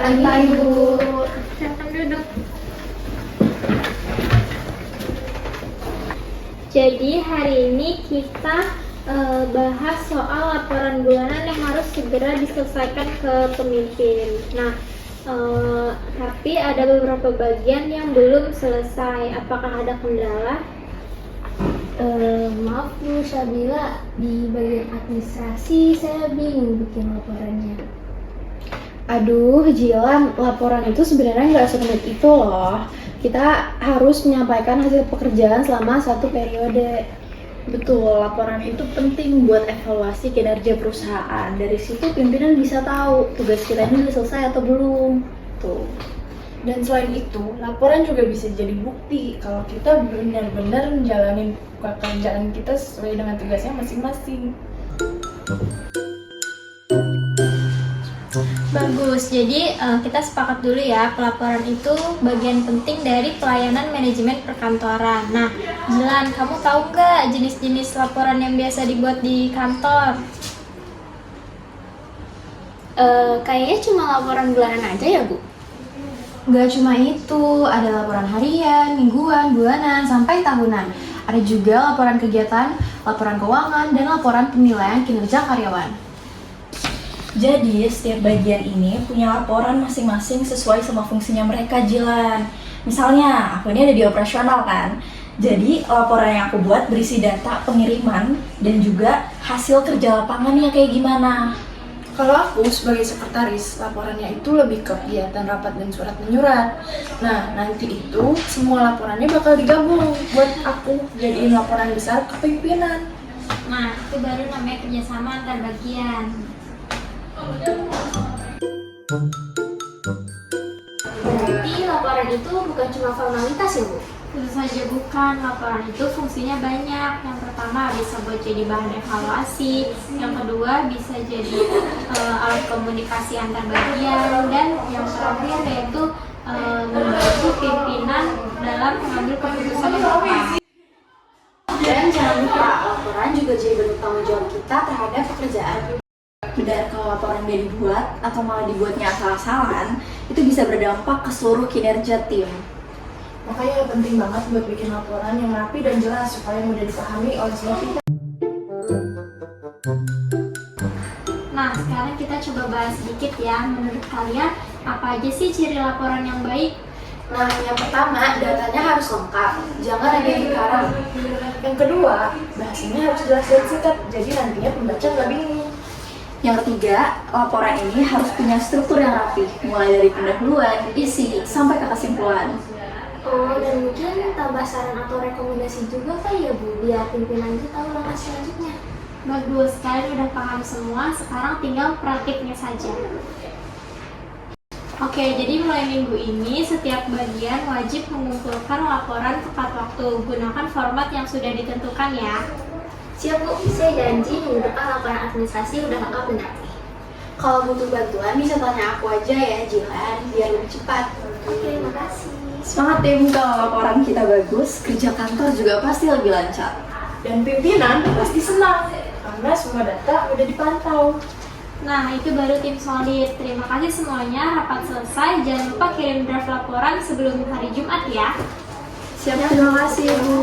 pagi, Bu. Silakan duduk. Jadi hari ini kita bahas soal laporan bulanan yang harus segera diselesaikan ke pemimpin. Nah, tapi ada beberapa bagian yang belum selesai. Apakah ada kendala? Maaf Bu Syabila, di bagian administrasi saya bingung bikin laporannya. Aduh, Jilan, laporan itu sebenarnya nggak serumit itu loh. Kita harus menyampaikan hasil pekerjaan selama satu periode. Betul, laporan itu penting buat evaluasi kinerja perusahaan. Dari situ pimpinan bisa tahu tugas kita ini udah selesai atau belum. Tuh. Dan selain itu, laporan juga bisa jadi bukti kalau kita benar-benar menjalani pekerjaan kita sesuai dengan tugasnya masing-masing. Bagus, jadi kita sepakat dulu ya, pelaporan itu bagian penting dari pelayanan manajemen perkantoran. Nah, Jilan, kamu tahu nggak jenis-jenis laporan yang biasa dibuat di kantor? Kayaknya cuma laporan bulanan aja ya Bu? Nggak cuma itu, ada laporan harian, mingguan, bulanan, sampai tahunan. Ada juga laporan kegiatan, laporan keuangan, dan laporan penilaian kinerja karyawan. Jadi, setiap bagian ini punya laporan masing-masing sesuai sama fungsinya mereka, Jilan. Misalnya, aku ini ada di operasional kan. Jadi, laporan yang aku buat berisi data pengiriman dan juga hasil kerja lapangannya kayak gimana. Kalau aku sebagai sekretaris, laporannya itu lebih ke kegiatan rapat dan surat menyurat. Nah, nanti itu semua laporannya bakal digabung buat aku jadiin laporan besar ke pimpinan. Nah, itu baru namanya kerjasama antar bagian. Berarti laporan itu bukan cuma formalitas ya Bu? Tentu saja bukan, laporan itu fungsinya banyak. Yang pertama bisa buat jadi bahan evaluasi, yang kedua bisa jadi alat komunikasi antar bagian, dan yang terakhir yaitu membantu pimpinan dalam mengambil keputusan yang tepat. Dan jangan lupa, laporan juga jadi bentuk tanggung jawab kita terhadap pekerjaan. Dan kalau laporan dia dibuat atau malah dibuatnya asal-asalan, itu bisa berdampak ke seluruh kinerja tim. Makanya penting banget buat bikin laporan yang rapi dan jelas supaya mudah dipahami oleh semua pihak. Nah, sekarang kita coba bahas sedikit ya. Menurut kalian, apa aja sih ciri laporan yang baik? Nah, yang pertama, datanya harus lengkap, jangan ada yang dikarang. Yang kedua, bahasanya harus jelas dan singkat, jadi nantinya pembaca nggak bingung. Yang ketiga, laporan ini harus punya struktur yang rapi, mulai dari pendahuluan, isi, sampai ke kesimpulan. Oh, dan mungkin tambah saran atau rekomendasi juga kali ya Bu, biar pimpinan itu tahu langkah selanjutnya. Bagus, kalian udah paham semua, sekarang tinggal praktiknya saja. Oke, jadi mulai minggu ini setiap bagian wajib mengumpulkan laporan tepat waktu. Gunakan format yang sudah ditentukan ya. Siap Bu, saya janji minggu depan laporan administrasi udah lengkap dan rapi. Kalau butuh bantuan bisa tanya aku aja ya, Jilan, biar lebih cepat. Oke, makasih. Semangat tim, kalau laporan kita bagus, kerja kantor juga pasti lebih lancar. Dan pimpinan pasti senang, karena semua data udah dipantau. Nah, itu baru tim solid. Terima kasih semuanya, rapat selesai. Jangan lupa kirim draft laporan sebelum hari Jumat ya. Siap, terima kasih Bu.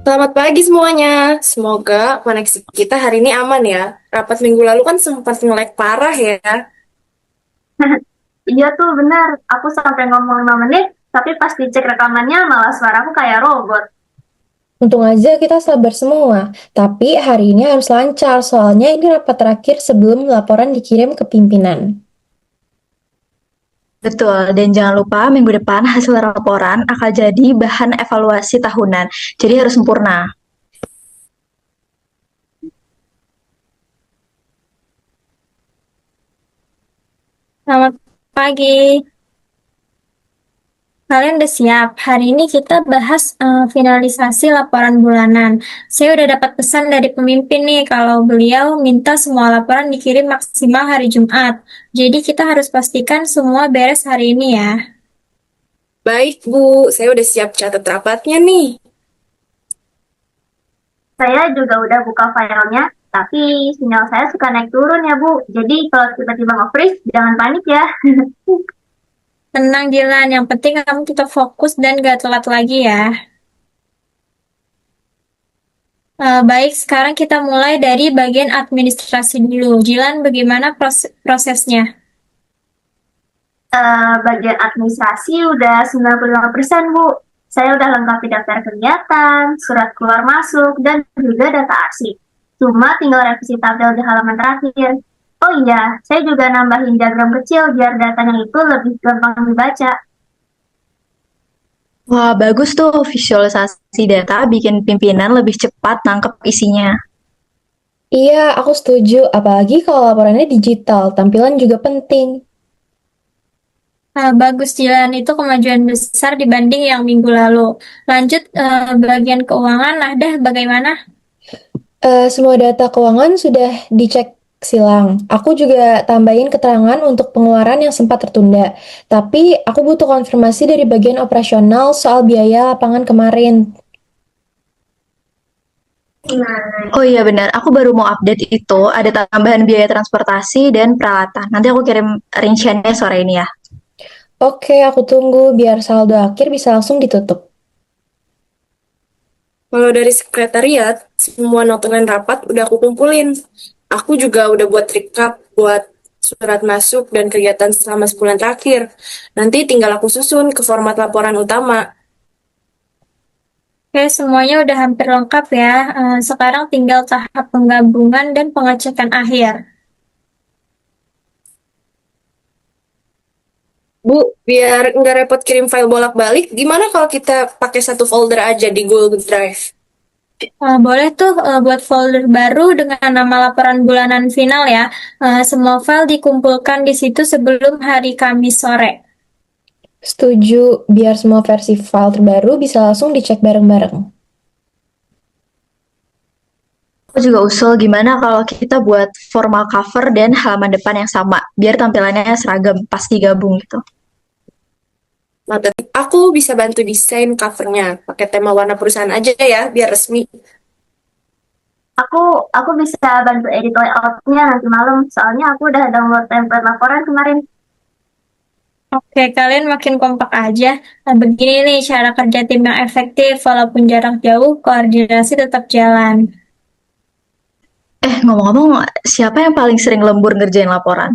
Selamat pagi semuanya. Semoga koneksi kita hari ini aman ya. Rapat minggu lalu kan sempat nge-lag parah ya. Iya tuh benar, aku sampai ngomong 5 menit, tapi pas dicek rekamannya malah suaraku kayak robot. Untung aja kita sabar semua, tapi hari ini harus lancar soalnya ini rapat terakhir sebelum laporan dikirim ke pimpinan. Betul, dan jangan lupa minggu depan hasil laporan akan jadi bahan evaluasi tahunan. Jadi harus sempurna. Selamat pagi. Kalian udah siap? Hari ini kita bahas finalisasi laporan bulanan. Saya udah dapat pesan dari pemimpin nih kalau beliau minta semua laporan dikirim maksimal hari Jumat. Jadi kita harus pastikan semua beres hari ini ya. Baik, Bu. Saya udah siap catat rapatnya nih. Saya juga udah buka filenya, tapi sinyal saya suka naik turun ya Bu. Jadi kalau tiba-tiba nge-freeze, jangan panik ya. Tenang Dilan, yang penting kamu tetap fokus dan gak telat lagi ya. Baik, sekarang kita mulai dari bagian administrasi dulu. Jilan, bagaimana prosesnya? Bagian administrasi udah 95% Bu. Saya udah lengkapi daftar kegiatan, surat keluar masuk, dan juga data arsip. Cuma tinggal revisi tabel di halaman terakhir. Oh iya, saya juga nambahin diagram kecil biar datanya itu lebih gampang dibaca. Wah, bagus tuh visualisasi data bikin pimpinan lebih cepat nangkep isinya. Iya, aku setuju. Apalagi kalau laporannya digital, tampilan juga penting. Bagus Jilan, itu kemajuan besar dibanding yang minggu lalu. Lanjut bagian keuangan, Nahdah bagaimana? Semua data keuangan sudah dicek silang. Aku juga tambahin keterangan untuk pengeluaran yang sempat tertunda. Tapi aku butuh konfirmasi dari bagian operasional soal biaya lapangan kemarin. Oh iya benar, aku baru mau update itu. Ada tambahan biaya transportasi dan peralatan. Nanti aku kirim rinciannya sore ini ya. Oke, aku tunggu biar saldo akhir bisa langsung ditutup. Kalau dari sekretariat, semua notulen rapat udah aku kumpulin. Aku juga udah buat recap buat surat masuk dan kegiatan selama sebulan terakhir. Nanti tinggal aku susun ke format laporan utama. Oke, semuanya udah hampir lengkap ya. Sekarang tinggal tahap penggabungan dan pengecekan akhir. Bu, biar nggak repot kirim file bolak-balik, gimana kalau kita pakai satu folder aja di Google Drive? Boleh tuh buat folder baru dengan nama laporan bulanan final ya. Semua file dikumpulkan di situ sebelum hari Kamis sore. Setuju, biar semua versi file terbaru bisa langsung dicek bareng-bareng. Aku juga usul gimana kalau kita buat formal cover dan halaman depan yang sama, biar tampilannya seragam pas digabung gitu. Nah, aku bisa bantu desain covernya. Pakai tema warna perusahaan aja ya, biar resmi. Aku bisa bantu edit layoutnya nanti malam, soalnya aku udah download template laporan kemarin. Oke, kalian makin kompak aja. Nah, begini nih cara kerja tim yang efektif, walaupun jarak jauh, koordinasi tetap jalan. Ngomong-ngomong, siapa yang paling sering lembur ngerjain laporan?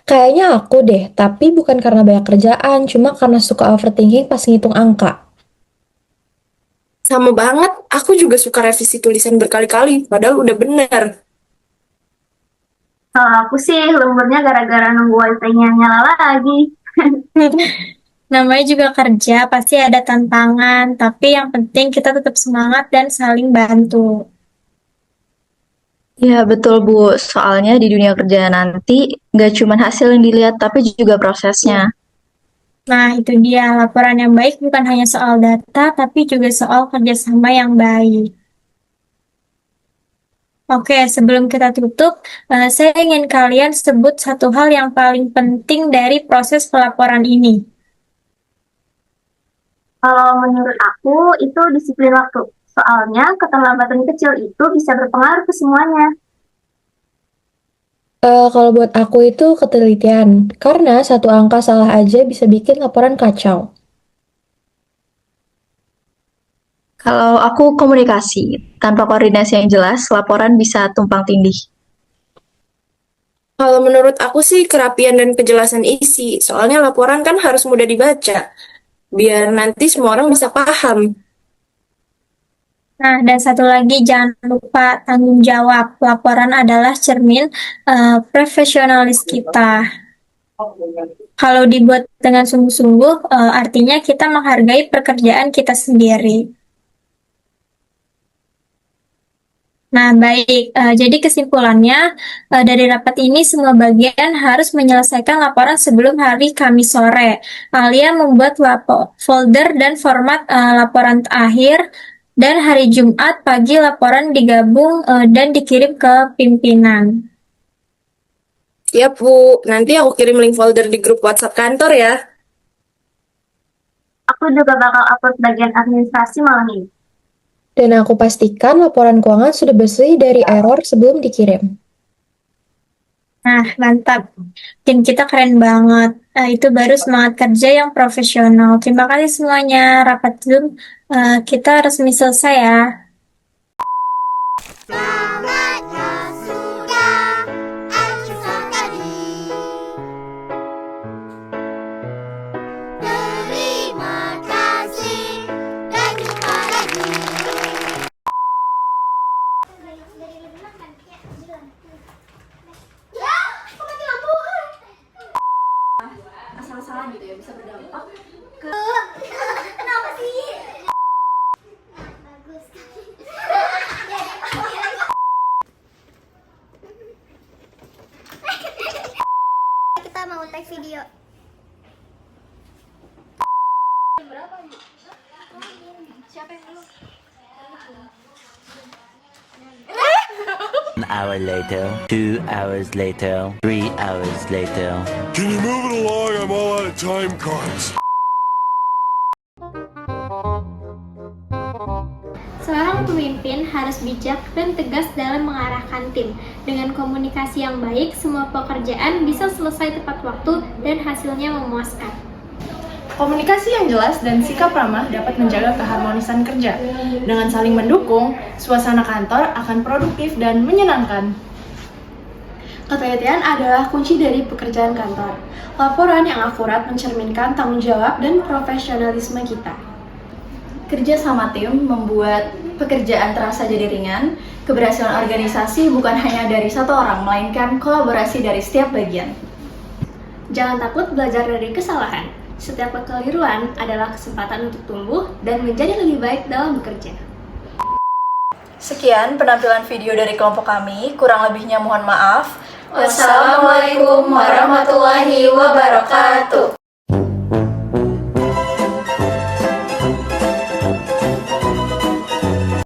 Kayaknya aku deh, tapi bukan karena banyak kerjaan, cuma karena suka overthinking pas ngitung angka. Sama banget, aku juga suka revisi tulisan berkali-kali, padahal udah bener. Kalau aku sih lemburnya gara-gara nunggu wifi-nya nyala lagi. Namanya juga kerja, pasti ada tantangan, tapi yang penting kita tetap semangat dan saling bantu. Ya betul Bu, soalnya di dunia kerja nanti nggak cuma hasil yang dilihat, tapi juga prosesnya. Nah, itu dia. Laporan yang baik bukan hanya soal data, tapi juga soal kerjasama yang baik. Oke, sebelum kita tutup, saya ingin kalian sebut satu hal yang paling penting dari proses pelaporan ini. Kalau menurut aku itu disiplin waktu. Soalnya keterlambatan kecil itu bisa berpengaruh ke semuanya. Kalau buat aku itu ketelitian, karena satu angka salah aja bisa bikin laporan kacau. Kalau aku komunikasi, tanpa koordinasi yang jelas, laporan bisa tumpang tindih. Kalau menurut aku sih kerapian dan kejelasan isi, soalnya laporan kan harus mudah dibaca, biar nanti semua orang bisa paham. Nah, dan satu lagi jangan lupa tanggung jawab. Laporan adalah cermin profesionalis kita. Kalau dibuat dengan sungguh-sungguh, artinya kita menghargai pekerjaan kita sendiri. Nah, baik. Jadi kesimpulannya, dari rapat ini semua bagian harus menyelesaikan laporan sebelum hari Kamis sore. Alia membuat folder dan format laporan akhir, dan hari Jumat pagi laporan digabung dan dikirim ke pimpinan. Siap, Bu. Nanti aku kirim link folder di grup WhatsApp kantor ya. Aku juga bakal upload bagian administrasi malam ini. Dan aku pastikan laporan keuangan sudah bersih dari error sebelum dikirim. Nah, mantap. Tim kita keren banget. Itu baru semangat kerja yang profesional. Terima kasih semuanya. Rapat Zoom kita resmi selesai ya. Asal-asalan gitu ya, bisa berdampak ke Kita mau tag video. An hour later, 2 hours later, 3 hours later. Can you move it along? I'm all out of time cards. Seorang pemimpin harus bijak dan tegas dalam mengarahkan tim. Dengan komunikasi yang baik, semua pekerjaan bisa selesai tepat waktu dan hasilnya memuaskan. Komunikasi yang jelas dan sikap ramah dapat menjaga keharmonisan kerja. Dengan saling mendukung, suasana kantor akan produktif dan menyenangkan. Ketelitian adalah kunci dari pekerjaan kantor. Laporan yang akurat mencerminkan tanggung jawab dan profesionalisme kita. Kerja sama tim membuat pekerjaan terasa jadi ringan. Keberhasilan organisasi bukan hanya dari satu orang, melainkan kolaborasi dari setiap bagian. Jangan takut belajar dari kesalahan. Setiap kekeliruan adalah kesempatan untuk tumbuh dan menjadi lebih baik dalam bekerja. Sekian penampilan video dari kelompok kami, kurang lebihnya mohon maaf. Wassalamualaikum warahmatullahi wabarakatuh.